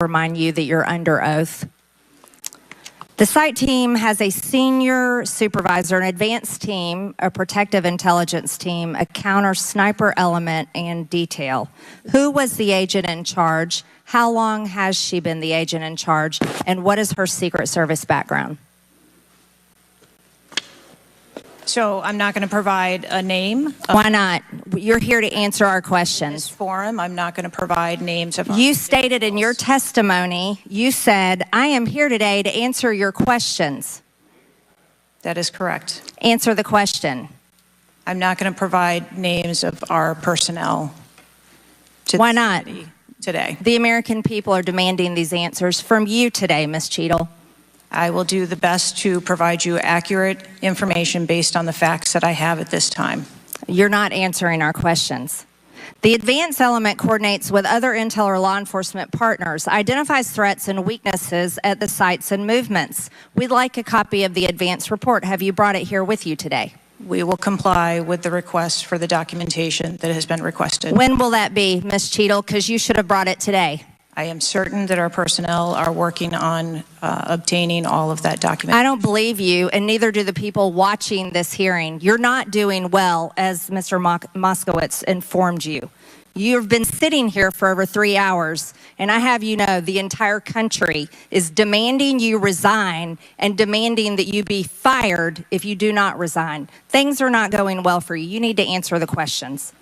remind you that you're under oath. The site team has a senior supervisor, an advanced team, a protective intelligence team, a counter sniper element, and detail. Who was the agent in charge? How long has she been the agent in charge? And what is her Secret Service background? So I'm not going to provide a name. Why not? You're here to answer our This questions. forum, I'm not going to provide names of. You stated in your testimony, you said, I am here today to answer your questions. That is correct. Answer the question. I'm not going to provide names of our personnel. To Why this not? committee today. The American people are demanding these answers from you today, Ms. Cheadle. I will do the best to provide you accurate information based on the facts that I have at this time. You're not answering our questions. The advance element coordinates with other intel or law enforcement partners, identifies threats and weaknesses at the sites and movements. We'd like a copy of the advance report. Have you brought it here with you today? We will comply with the request for the documentation that has been requested. When will that be, Ms. Cheadle? Because you should have brought it today. I am certain that our personnel are working on obtaining all of that document. I don't believe you, and neither do the people watching this hearing. You're not doing well, as Mr. Moskowitz informed you. You've been sitting here for over 3 hours, and I have you know the entire country is demanding you resign and demanding that you be fired if you do not resign. Things are not going well for you. You need to answer the questions.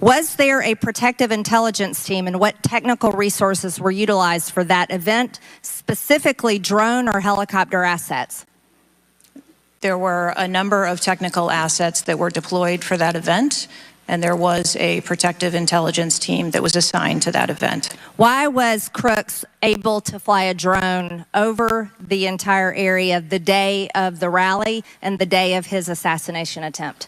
Was there a protective intelligence team, and what technical resources were utilized for that event, specifically drone or helicopter assets? There were a number of technical assets that were deployed for that event, and there was a protective intelligence team that was assigned to that event. Why was Crooks able to fly a drone over the entire area the day of the rally and the day of his assassination attempt?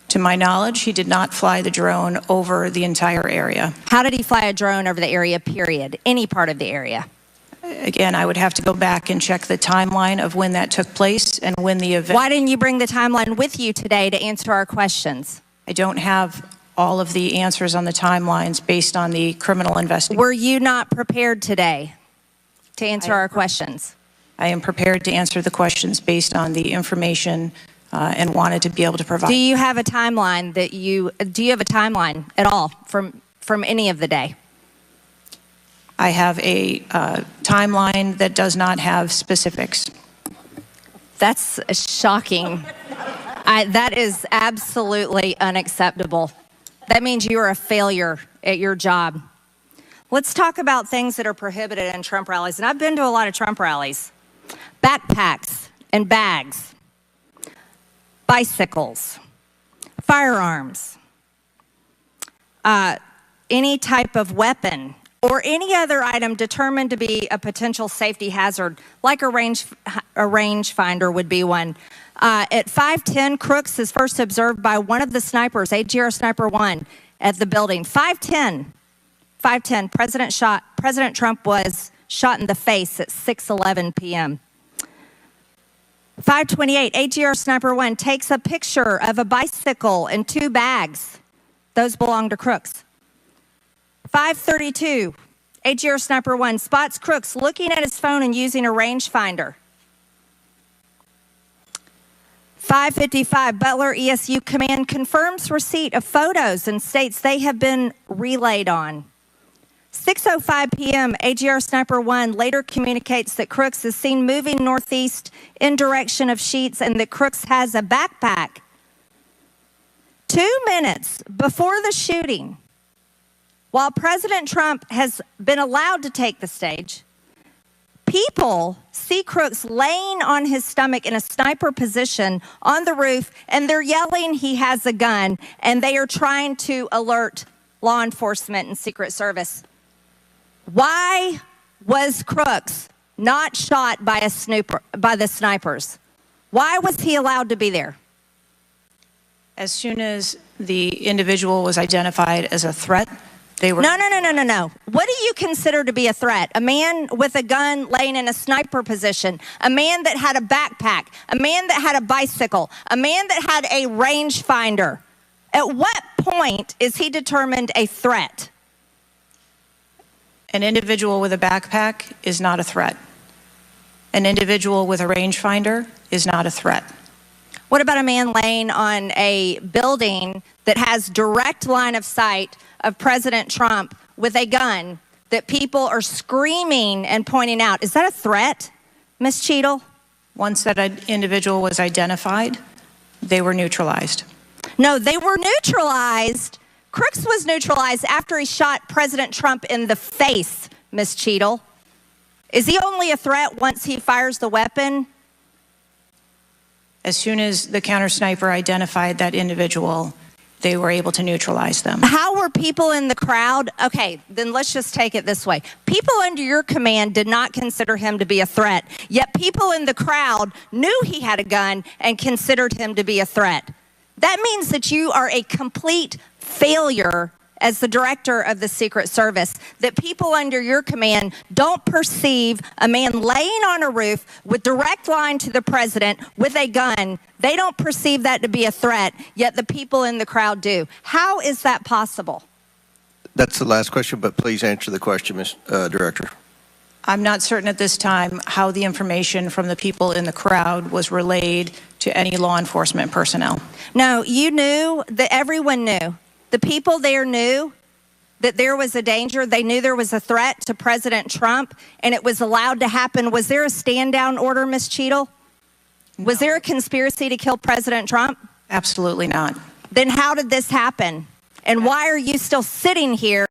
To my knowledge, he did not fly the drone over the entire area. How did he fly a drone over the area, period? Any part of the area? Again, I would have to go back and check the timeline of when that took place and when the event. Why didn't you bring the timeline with you today to answer our questions? I don't have all of the answers on the timelines based on the criminal investigation. Were you not prepared today to answer our questions? I am prepared to answer the questions based on the information and wanted to be able to provide. Do you have a timeline do you have a timeline at all from any of the day? I have a timeline that does not have specifics. That's shocking. That is absolutely unacceptable. That means you are a failure at your job. Let's talk about things that are prohibited in Trump rallies. And I've been to a lot of Trump rallies. Backpacks and bags, bicycles, firearms, any type of weapon, or any other item determined to be a potential safety hazard, like a rangefinder would be one. At 5:10, Crooks is first observed by one of the snipers, AGR Sniper 1, at the building. 5:10, President Trump was shot in the face at 6:11 p.m. 5:28, AGR Sniper 1 takes a picture of a bicycle and 2 bags. Those belong to Crooks. 5:32, AGR Sniper 1 spots Crooks looking at his phone and using a rangefinder. 5:55, Butler ESU Command confirms receipt of photos and states they have been relayed on. 6:05 p.m., AGR Sniper 1 later communicates that Crooks is seen moving northeast in direction of Sheetz and that Crooks has a backpack. 2 minutes before the shooting, while President Trump has been allowed to take the stage, people see Crooks laying on his stomach in a sniper position on the roof, and they're yelling he has a gun, and they are trying to alert law enforcement and Secret Service. Why was Crooks not shot by the snipers? Why was he allowed to be there? As soon as the individual was identified as a threat, they were... No. What do you consider to be a threat? A man with a gun laying in a sniper position, a man that had a backpack, a man that had a bicycle, a man that had a rangefinder. At what point is he determined a threat? An individual with a backpack is not a threat. An individual with a rangefinder is not a threat. What about a man laying on a building that has direct line of sight of President Trump with a gun that people are screaming and pointing out? Is that a threat, Ms. Cheadle? Once that individual was identified, they were neutralized. No, they were neutralized. Crooks was neutralized after he shot President Trump in the face, Ms. Cheadle. Is he only a threat once he fires the weapon? As soon as the counter sniper identified that individual, they were able to neutralize them. How were people in the crowd? Okay, then let's just take it this way. People under your command did not consider him to be a threat, yet people in the crowd knew he had a gun and considered him to be a threat. That means that you are a complete failure as the director of the Secret Service, that people under your command don't perceive a man laying on a roof with direct line to the president with a gun. They don't perceive that to be a threat, yet the people in the crowd do. How is that possible? That's the last question, but please answer the question, Ms. Director. I'm not certain at this time how the information from the people in the crowd was relayed to any law enforcement personnel. No, you knew that everyone knew. The people there knew that there was a danger. They knew there was a threat to President Trump, and it was allowed to happen. Was there a stand-down order, Ms. Cheadle? Was there a conspiracy to kill President Trump? Absolutely not. Then how did this happen? And why are you still sitting here